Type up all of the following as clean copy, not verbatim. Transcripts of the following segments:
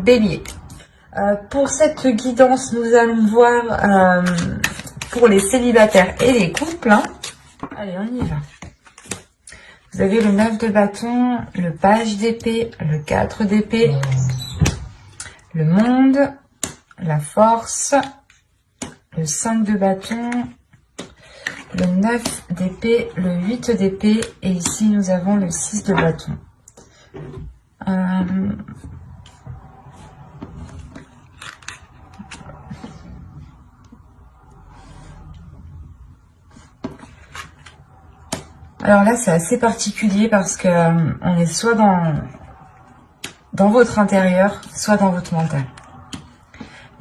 Bélier. Pour cette guidance, nous allons voir pour les célibataires et les couples. Hein. Allez, on y va. Vous avez le 9 de bâton, le page d'épée, le 4 d'épée, le monde, la force, le 5 de bâton, le 9 d'épée, le 8 d'épée, et ici nous avons le 6 de bâton. Alors là, c'est assez particulier parce que on est soit dans votre intérieur, soit dans votre mental.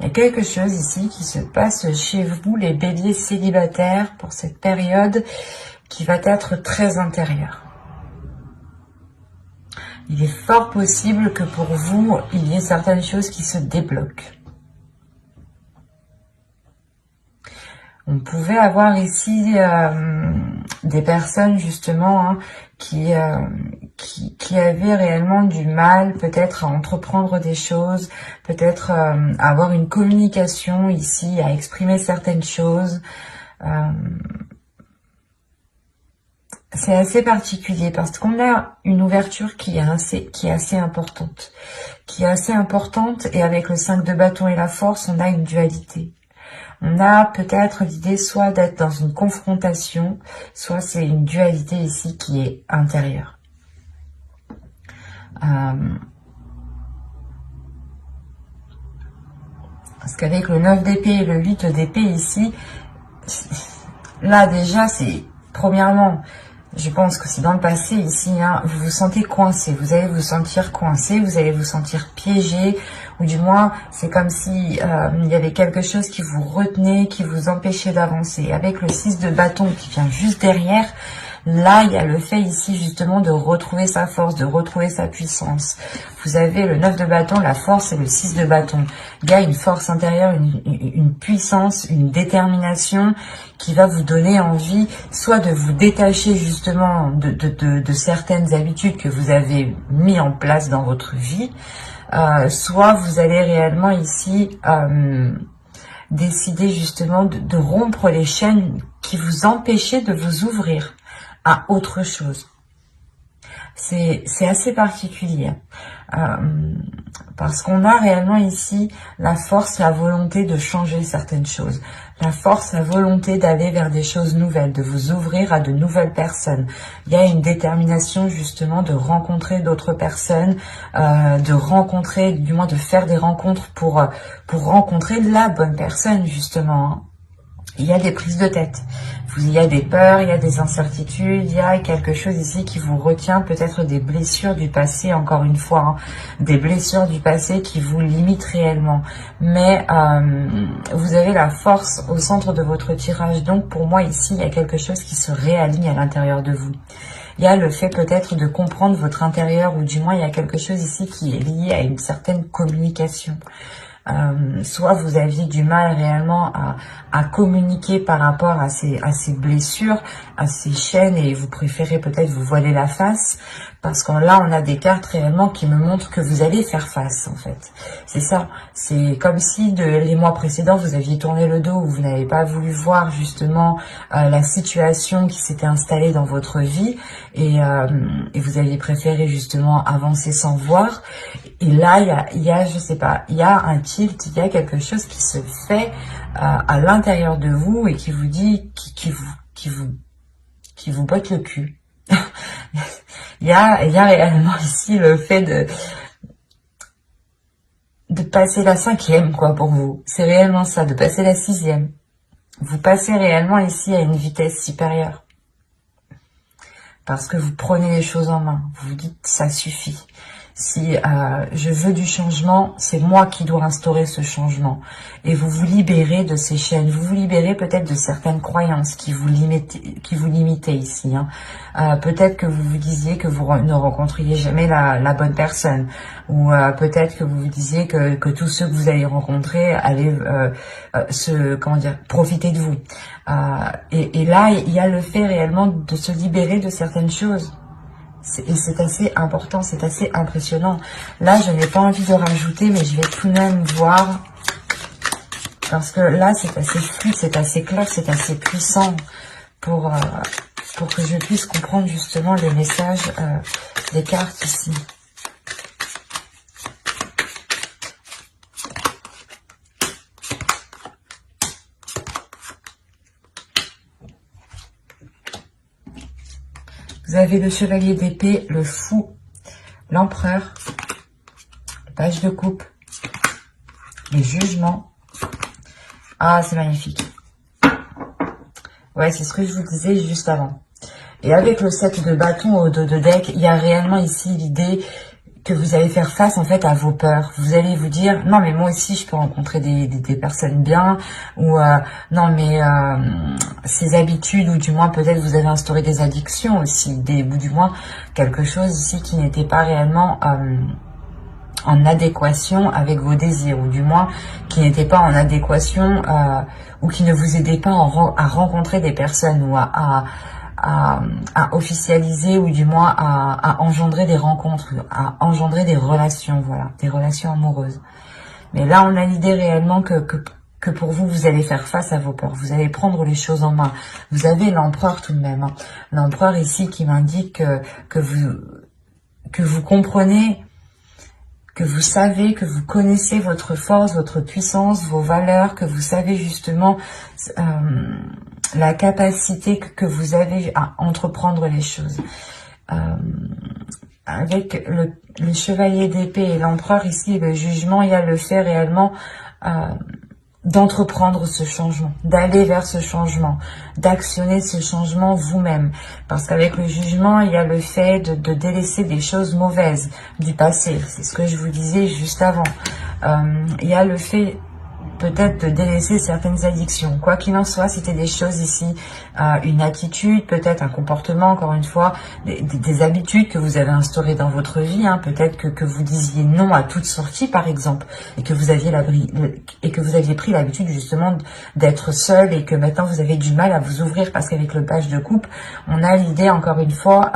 Il y a quelque chose ici qui se passe chez vous, les béliers célibataires, pour cette période qui va être très intérieure. Il est fort possible que pour vous, il y ait certaines choses qui se débloquent. On pouvait avoir ici des personnes justement hein, qui avaient réellement du mal peut-être à entreprendre des choses, peut-être à avoir une communication ici, à exprimer certaines choses. C'est assez particulier parce qu'on a une ouverture qui est assez importante. Et avec le 5 de bâton et la force, on a une dualité. On a peut-être l'idée soit d'être dans une confrontation, soit c'est une dualité ici qui est intérieure. Parce qu'avec le 9 d'épée et le 8 d'épée ici, là déjà c'est, premièrement, je pense que c'est dans le passé ici, hein, vous vous sentez coincé, vous allez vous sentir coincé, vous allez vous sentir piégé, ou du moins c'est comme si il y avait quelque chose qui vous retenait, qui vous empêchait d'avancer. Avec le 6 de bâton qui vient juste derrière, là il y a le fait ici justement de retrouver sa force, de retrouver sa puissance. Vous avez le 9 de bâton, la force et le 6 de bâton. Il y a une force intérieure, une puissance, une détermination qui va vous donner envie soit de vous détacher justement de certaines habitudes que vous avez mis en place dans votre vie, soit vous allez réellement ici décider justement de rompre les chaînes qui vous empêchaient de vous ouvrir à autre chose. C'est assez particulier parce qu'on a réellement ici la force, la volonté de changer certaines choses, la force, la volonté d'aller vers des choses nouvelles, de vous ouvrir à de nouvelles personnes. Il y a une détermination justement de rencontrer d'autres personnes, de rencontrer, du moins de faire des rencontres pour rencontrer la bonne personne justement. Hein. Il y a des prises de tête, il y a des peurs, il y a des incertitudes, il y a quelque chose ici qui vous retient, peut-être des blessures du passé, encore une fois, hein, des blessures du passé qui vous limitent réellement. Mais vous avez la force au centre de votre tirage, donc pour moi ici, il y a quelque chose qui se réaligne à l'intérieur de vous. Il y a le fait peut-être de comprendre votre intérieur, ou du moins il y a quelque chose ici qui est lié à une certaine communication. Soit vous aviez du mal réellement à communiquer par rapport à ces blessures, à ces chaînes, et vous préférez peut-être vous voiler la face, parce que là on a des cartes réellement qui me montrent que vous allez faire face en fait. C'est ça, c'est comme si les mois précédents vous aviez tourné le dos, ou vous n'avez pas voulu voir justement la situation qui s'était installée dans votre vie, et vous aviez préféré justement avancer sans voir. Et là, il y a, je sais pas, il y a un tilt, il y a quelque chose qui se fait à l'intérieur de vous et qui vous dit, qui vous botte le cul. il y a réellement ici le fait de passer la 5e, quoi, pour vous. C'est réellement ça, de passer la 6e. Vous passez réellement ici à une vitesse supérieure. Parce que vous prenez les choses en main. Vous vous dites, ça suffit. Si je veux du changement, c'est moi qui dois instaurer ce changement. Et vous vous libérez de ces chaînes, vous vous libérez peut-être de certaines croyances qui vous limitaient ici. Hein. Peut-être que vous vous disiez que vous ne rencontriez jamais la bonne personne, ou peut-être que vous vous disiez que tous ceux que vous allez rencontrer allaient profiter de vous. Et là, il y a le fait réellement de se libérer de certaines choses. Et c'est assez important, c'est assez impressionnant. Là, je n'ai pas envie de rajouter, mais je vais tout de même voir. Parce que là, c'est assez fluide, c'est assez clair, c'est assez puissant pour que je puisse comprendre justement les messages des cartes ici. Vous avez le chevalier d'épée, le fou, l'empereur, le page de coupe, les jugements. Ah, c'est magnifique. Ouais, c'est ce que je vous disais juste avant. Et avec le 7 de bâton au dos de deck, il y a réellement ici l'idée que vous allez faire face en fait à vos peurs. Vous allez vous dire, non mais moi aussi je peux rencontrer des personnes bien, ou non mais ces habitudes, ou du moins peut-être vous avez instauré des addictions aussi, ou du moins quelque chose ici qui n'était pas réellement en adéquation avec vos désirs, ou du moins qui n'était pas en adéquation ou qui ne vous aidait pas à rencontrer des personnes, ou à officialiser, ou du moins à engendrer des rencontres, à engendrer des relations, voilà, des relations amoureuses. Mais là, on a l'idée réellement que pour vous, vous allez faire face à vos peurs, vous allez prendre les choses en main. Vous avez l'empereur tout de même, hein. L'empereur ici qui m'indique que vous comprenez, que vous savez, que vous connaissez votre force, votre puissance, vos valeurs, que vous savez justement la capacité que vous avez à entreprendre les choses. Avec le chevalier d'épée et l'empereur ici, le jugement, il y a le fait réellement d'entreprendre ce changement, d'aller vers ce changement, d'actionner ce changement vous-même. Parce qu'avec le jugement, il y a le fait de délaisser des choses mauvaises du passé. C'est ce que je vous disais juste avant. Il y a le fait peut-être de délaisser certaines addictions. Quoi qu'il en soit, c'était des choses ici, une attitude, peut-être un comportement, encore une fois, des habitudes que vous avez instaurées dans votre vie, hein. Peut-être que vous disiez non à toute sortie, par exemple, et que vous aviez pris l'habitude justement d'être seul, et que maintenant vous avez du mal à vous ouvrir, parce qu'avec le page de coupe, on a l'idée, encore une fois,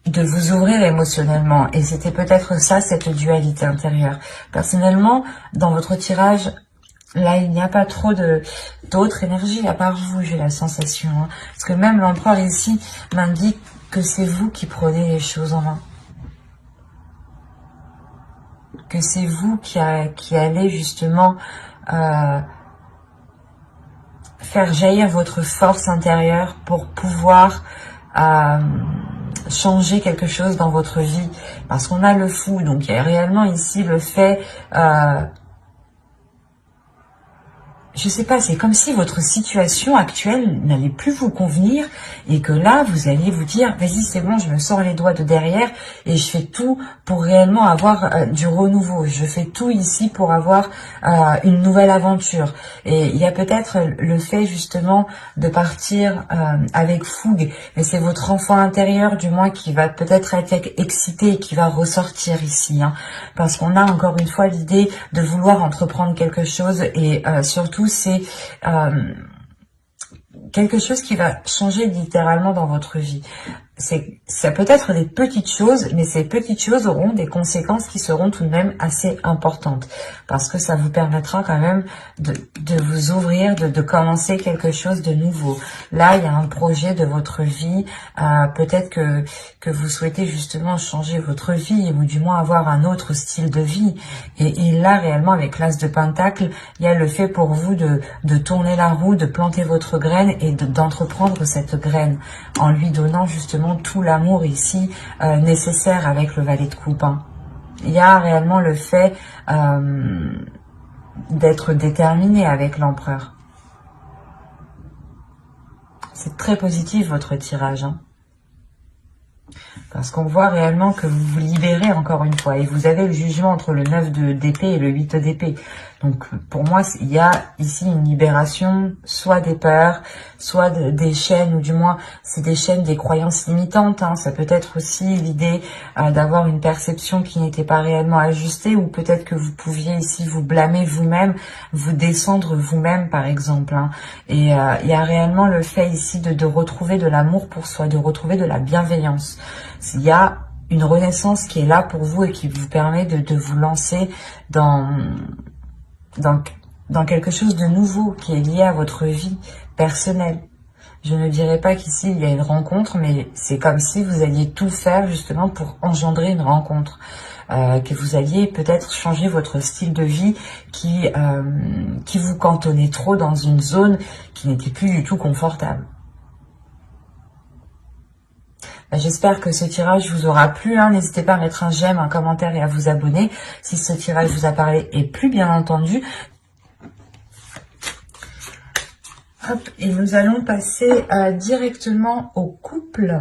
de vous ouvrir émotionnellement. Et c'était peut-être ça, cette dualité intérieure. Personnellement, dans votre tirage, là, il n'y a pas trop d'autres énergies à part vous, j'ai la sensation. Hein. Parce que même l'empereur ici m'indique que c'est vous qui prenez les choses en main. Que c'est vous qui allez justement faire jaillir votre force intérieure pour pouvoir changer quelque chose dans votre vie, parce qu'on a le fou, donc il y a réellement ici le fait je sais pas, c'est comme si votre situation actuelle n'allait plus vous convenir, et que là, vous alliez vous dire, vas-y, c'est bon, je me sors les doigts de derrière et je fais tout pour réellement avoir du renouveau. Je fais tout ici pour avoir une nouvelle aventure. Et il y a peut-être le fait justement de partir avec fougue, mais c'est votre enfant intérieur, du moins, qui va peut-être être excité et qui va ressortir ici, hein, parce qu'on a encore une fois l'idée de vouloir entreprendre quelque chose, et surtout c'est quelque chose qui va changer littéralement dans votre vie. Ça peut être des petites choses, mais ces petites choses auront des conséquences qui seront tout de même assez importantes, parce que ça vous permettra quand même de vous ouvrir, de commencer quelque chose de nouveau. Là, il y a un projet de votre vie, peut-être que vous souhaitez justement changer votre vie, ou du moins avoir un autre style de vie. Et là, réellement, avec l'As de Pentacle, il y a le fait pour vous de tourner la roue, de planter votre graine, et d'entreprendre cette graine, en lui donnant justement tout l'amour ici nécessaire avec le valet de coupe, hein. Il y a réellement le fait d'être déterminé avec l'empereur. C'est très positif votre tirage, hein. Parce qu'on voit réellement que vous vous libérez encore une fois. Et vous avez le jugement entre le 9 d'épée et le 8 d'épée. Donc pour moi, il y a ici une libération, soit des peurs, soit des chaînes, ou du moins c'est des chaînes, des croyances limitantes. Hein. Ça peut être aussi l'idée d'avoir une perception qui n'était pas réellement ajustée, ou peut-être que vous pouviez ici vous blâmer vous-même, vous descendre vous-même par exemple. Hein. Et il y a réellement le fait ici de retrouver de l'amour pour soi, de retrouver de la bienveillance. Il y a une renaissance qui est là pour vous et qui vous permet de vous lancer dans quelque chose de nouveau qui est lié à votre vie personnelle. Je ne dirais pas qu'ici il y a une rencontre, mais c'est comme si vous alliez tout faire justement pour engendrer une rencontre. Que vous alliez peut-être changer votre style de vie qui vous cantonnait trop dans une zone qui n'était plus du tout confortable. J'espère que ce tirage vous aura plu. Hein. N'hésitez pas à mettre un j'aime, un commentaire et à vous abonner si ce tirage vous a parlé et plu, bien entendu. Hop, et nous allons passer directement au couple.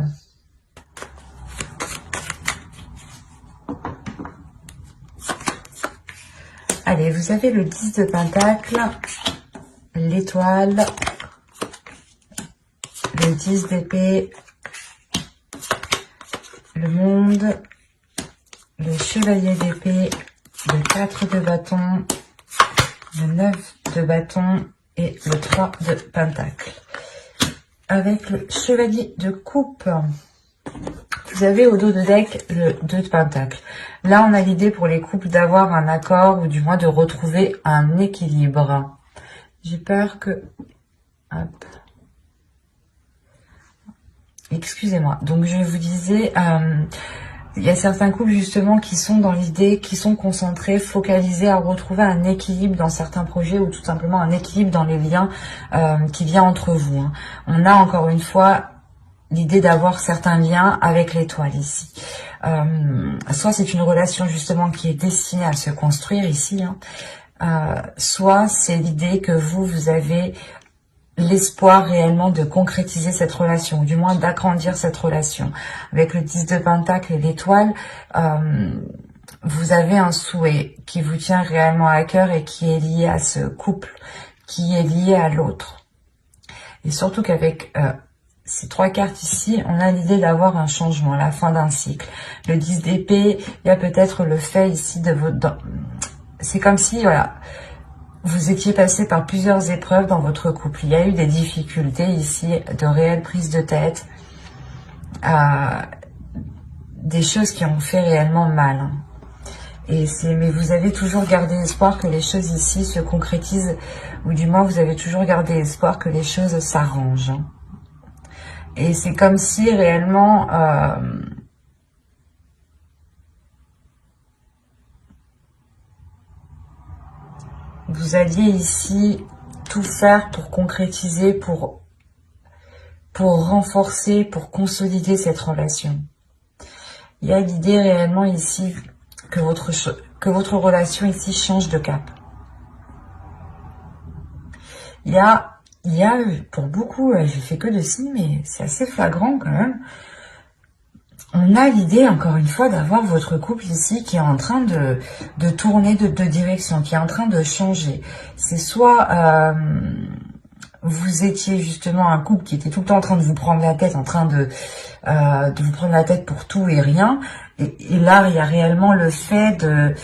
Allez, vous avez le 10 de Pentacle, l'étoile, le 10 d'épée, le monde, le chevalier d'épée, le 4 de bâton, le 9 de bâton et le 3 de pentacle. Avec le chevalier de coupe, vous avez au dos de deck le 2 de pentacle. Là, on a l'idée pour les couples d'avoir un accord, ou du moins de retrouver un équilibre. J'ai peur que... Hop. Excusez-moi. Donc, je vous disais... il y a certains couples justement qui sont dans l'idée, qui sont concentrés, focalisés à retrouver un équilibre dans certains projets, ou tout simplement un équilibre dans les liens qui vient entre vous. Hein. On a encore une fois l'idée d'avoir certains liens avec l'étoile ici. Soit c'est une relation justement qui est destinée à se construire ici, hein. Soit c'est l'idée que vous avez l'espoir réellement de concrétiser cette relation, ou du moins d'agrandir cette relation. Avec le 10 de Pentacle et l'étoile, vous avez un souhait qui vous tient réellement à cœur et qui est lié à ce couple, qui est lié à l'autre. Et surtout qu'avec ces 3 cartes ici, on a l'idée d'avoir un changement, la fin d'un cycle. Le 10 d'épée, il y a peut-être le fait ici de votre... C'est comme si, voilà... Vous étiez passé par plusieurs épreuves dans votre couple. Il y a eu des difficultés ici, de réelles prises de tête, des choses qui ont fait réellement mal. Mais vous avez toujours gardé espoir que les choses ici se concrétisent, ou du moins vous avez toujours gardé espoir que les choses s'arrangent. Et c'est comme si réellement... vous alliez ici tout faire pour concrétiser, pour renforcer, pour consolider cette relation. Il y a l'idée réellement ici que votre relation ici change de cap. Il y a pour beaucoup, j'ai fait que de signes, mais c'est assez flagrant quand même. On a l'idée, encore une fois, d'avoir votre couple ici qui est en train de tourner de direction, qui est en train de changer. C'est soit vous étiez justement un couple qui était tout le temps en train de vous prendre la tête, en train de vous prendre la tête pour tout et rien. Et là, il y a réellement le fait de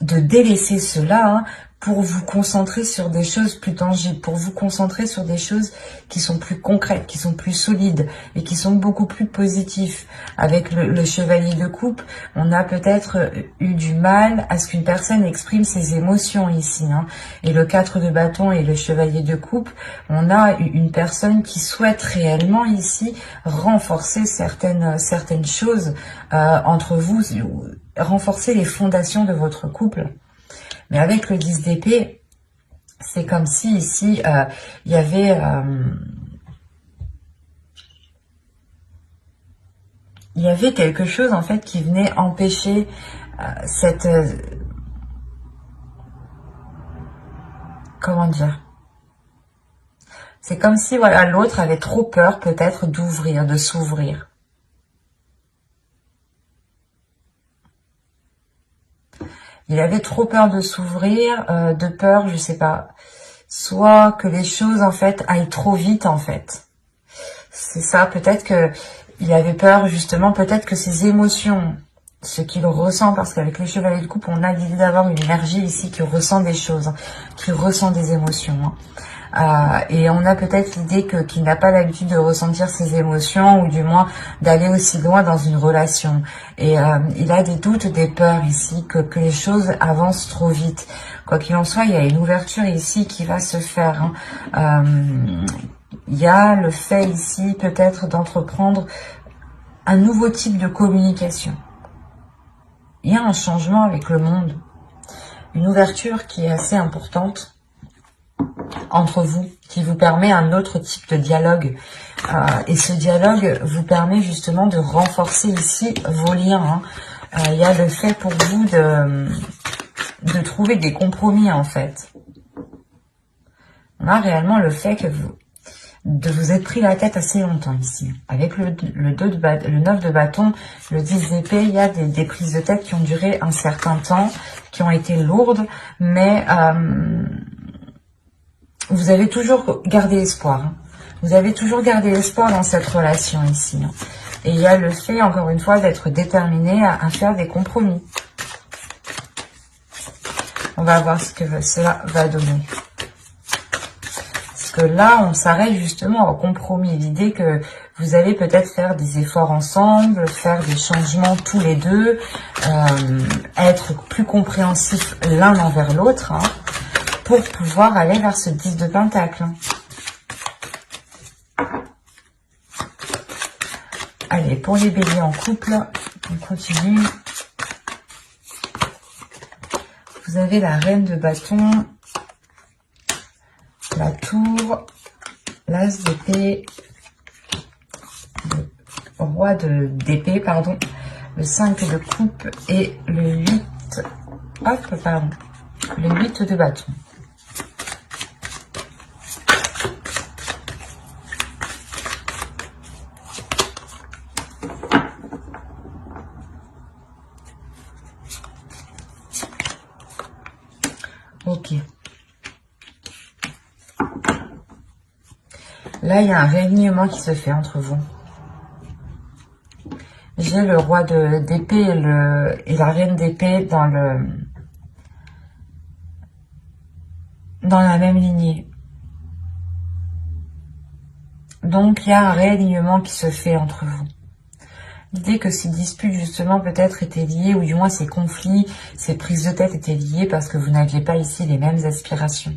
délaisser cela, hein, pour vous concentrer sur des choses plus tangibles, pour vous concentrer sur des choses qui sont plus concrètes, qui sont plus solides et qui sont beaucoup plus positifs. Avec le chevalier de coupe, on a peut-être eu du mal à ce qu'une personne exprime ses émotions ici, hein. Et le 4 de bâton et le chevalier de coupe, on a une personne qui souhaite réellement ici renforcer certaines choses entre vous, renforcer les fondations de votre couple. Mais avec le 10 d'épée, c'est comme si ici, il y avait... il y avait quelque chose en fait qui venait empêcher cette... comment dire? C'est comme si voilà, l'autre avait trop peur peut-être d'ouvrir, de s'ouvrir. Il avait trop peur de s'ouvrir, de peur, je sais pas, soit que les choses en fait aillent trop vite en fait. C'est ça, peut-être que il avait peur justement, peut-être que ses émotions, ce qu'il ressent, parce qu'avec les chevaliers de coupe, on a l'idée d'avoir une énergie ici qui ressent des choses, qui ressent des émotions. Et on a peut-être l'idée qu'il n'a pas l'habitude de ressentir ses émotions, ou du moins d'aller aussi loin dans une relation. Et il a des doutes, des peurs ici, que les choses avancent trop vite. Quoi qu'il en soit, il y a une ouverture ici qui va se faire. Il y a le fait ici peut-être d'entreprendre un nouveau type de communication. Il y a un changement avec le monde, une ouverture qui est assez importante entre vous, qui vous permet un autre type de dialogue. Et ce dialogue vous permet justement de renforcer ici vos liens. Il y a le fait pour vous de trouver des compromis en fait. On a réellement le fait que vous êtes pris la tête assez longtemps ici. Avec le 9 de bâton, le 10 d'épée, il y a des prises de tête qui ont duré un certain temps, qui ont été lourdes, mais vous avez toujours gardé espoir. Vous avez toujours gardé espoir dans cette relation ici. Et il y a le fait, encore une fois, d'être déterminé à faire des compromis. On va voir ce que cela va donner. Que là, on s'arrête justement au compromis. L'idée que vous allez peut-être faire des efforts ensemble, faire des changements tous les deux, être plus compréhensifs l'un envers l'autre, pour pouvoir aller vers ce 10 de pentacle. Allez, pour les béliers en couple, on continue. Vous avez la reine de bâton, la tour, l'as d'épée, le roi d'épée, pardon, le 5 de coupe et le 8, le 8 de bâton. Ok. Là, il y a un réalignement qui se fait entre vous. J'ai le roi d'épée et la reine d'épée dans la même lignée. Donc, il y a un réalignement qui se fait entre vous. L'idée que ces disputes, justement, peut-être étaient liées, ou du moins ces conflits, ces prises de tête étaient liées parce que vous n'aviez pas ici les mêmes aspirations.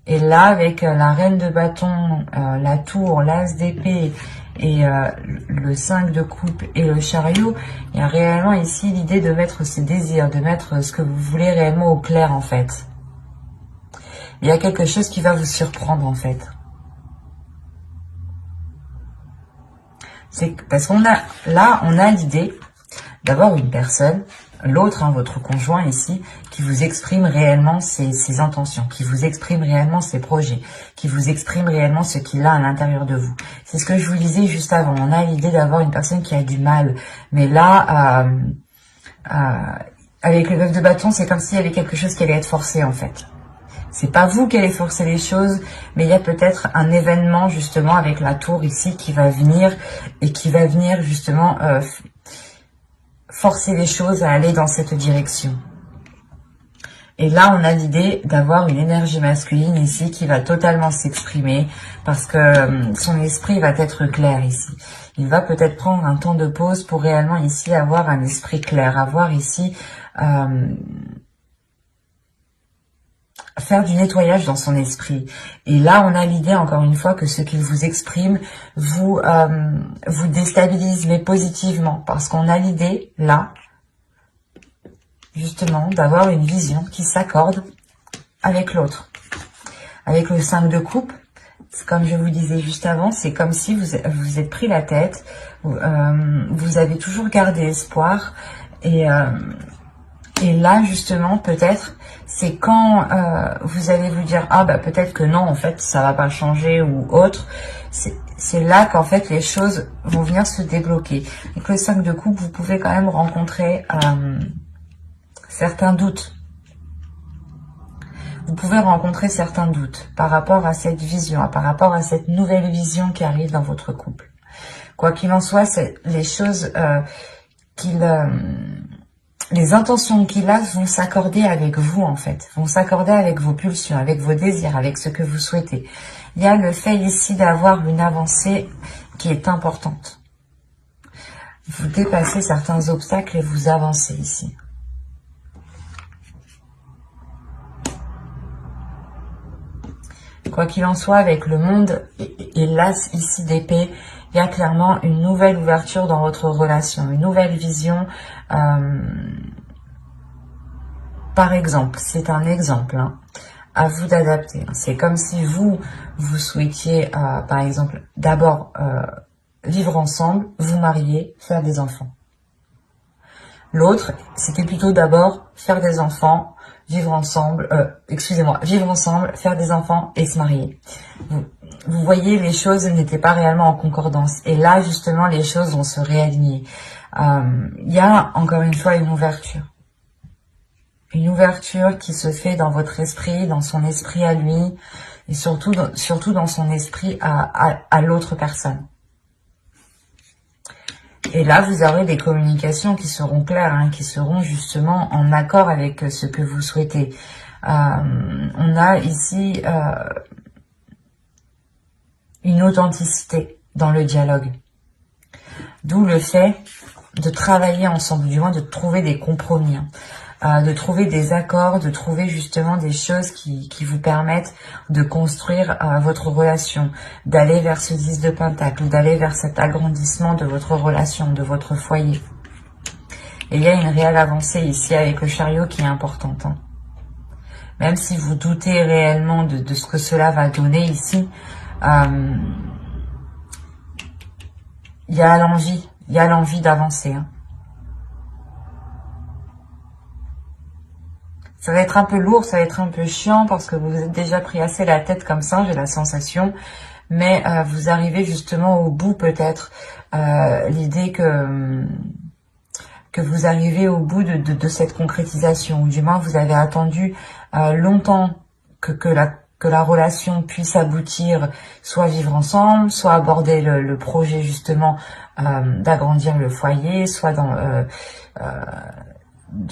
Et là, avec la reine de bâton, la tour, l'as d'épée et le 5 de coupe et le chariot, il y a réellement ici l'idée de mettre ses désirs, de mettre ce que vous voulez réellement au clair en fait. Il y a quelque chose qui va vous surprendre en fait. C'est parce qu'on a là, on a l'idée d'avoir une personne, l'autre, votre conjoint ici, qui vous exprime réellement ses intentions, qui vous exprime réellement ses projets, qui vous exprime réellement ce qu'il a à l'intérieur de vous. C'est ce que je vous disais juste avant. On a l'idée d'avoir une personne qui a du mal. Mais là, avec le 9 de bâton, c'est comme s'il y avait quelque chose qui allait être forcé en fait. C'est pas vous qui allez forcer les choses, mais il y a peut-être un événement justement avec la tour ici qui va venir et qui va venir justement forcer les choses à aller dans cette direction. Et là, on a l'idée d'avoir une énergie masculine ici qui va totalement s'exprimer parce que son esprit va être clair ici. Il va peut-être prendre un temps de pause pour réellement ici avoir un esprit clair, avoir ici faire du nettoyage dans son esprit. Et là, on a l'idée, encore une fois, que ce qu'il vous exprime vous déstabilise, mais positivement. Parce qu'on a l'idée, là, justement, d'avoir une vision qui s'accorde avec l'autre. Avec le 5 de coupe, comme je vous disais juste avant, c'est comme si vous êtes pris la tête, vous avez toujours gardé espoir, et là, justement, peut-être, c'est quand vous allez vous dire « Ah, bah peut-être que non, en fait, ça va pas changer » ou autre. C'est là qu'en fait, les choses vont venir se débloquer. Avec le 5 de coupe, vous pouvez quand même rencontrer certains doutes. Vous pouvez rencontrer certains doutes par rapport à cette vision, par rapport à cette nouvelle vision qui arrive dans votre couple. Quoi qu'il en soit, c'est les choses les intentions qu'il a vont s'accorder avec vous en fait, vont s'accorder avec vos pulsions, avec vos désirs, avec ce que vous souhaitez. Il y a le fait ici d'avoir une avancée qui est importante. Vous dépassez certains obstacles et vous avancez ici. Quoi qu'il en soit, avec le monde et l'as ici d'épée, il y a clairement une nouvelle ouverture dans votre relation, une nouvelle vision. Par exemple, c'est un exemple, hein, à vous d'adapter. C'est comme si vous souhaitiez, par exemple, d'abord vivre ensemble, vous marier, faire des enfants. L'autre, c'était plutôt d'abord faire des enfants, vivre ensemble, vivre ensemble, faire des enfants et se marier. Vous voyez, les choses n'étaient pas réellement en concordance. Et là, justement, les choses vont se réaligner. Il y a, encore une fois, une ouverture. Une ouverture qui se fait dans votre esprit, dans son esprit à lui, et surtout dans son esprit à l'autre personne. Et là, vous aurez des communications qui seront claires, hein, qui seront justement en accord avec ce que vous souhaitez. On a ici une authenticité dans le dialogue. D'où le fait de travailler ensemble, du moins de trouver des compromis, hein, de trouver des accords, de trouver justement des choses qui vous permettent de construire votre relation, d'aller vers ce 10 de Pentacle, d'aller vers cet agrandissement de votre relation, de votre foyer. Et il y a une réelle avancée ici avec le chariot qui est importante, hein. Même si vous doutez réellement de ce que cela va donner ici, il y a l'envie d'avancer, hein. Ça va être un peu lourd, ça va être un peu chiant parce que vous vous êtes déjà pris assez la tête comme ça, j'ai la sensation. Mais vous arrivez justement au bout peut-être. L'idée que vous arrivez au bout de cette concrétisation. Ou du moins vous avez attendu longtemps que la relation puisse aboutir, soit vivre ensemble, soit aborder le projet justement d'agrandir le foyer, soit dans...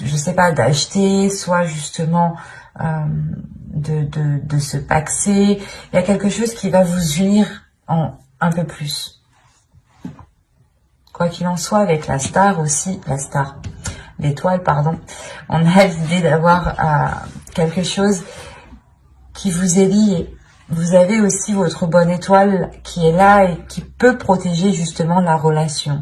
je sais pas, d'acheter, soit justement de se paxer. Il y a quelque chose qui va vous unir un peu plus. Quoi qu'il en soit, avec la star aussi, l'étoile, pardon, on a l'idée d'avoir quelque chose qui vous est lié. Vous avez aussi votre bonne étoile qui est là et qui peut protéger justement la relation.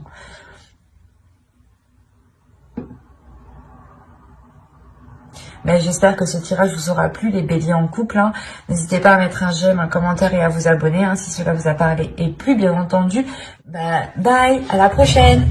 Mais j'espère que ce tirage vous aura plu, les béliers en couple, hein. N'hésitez pas à mettre un j'aime, un commentaire et à vous abonner, hein, si cela vous a parlé et plu, bien entendu. Bye, à la prochaine.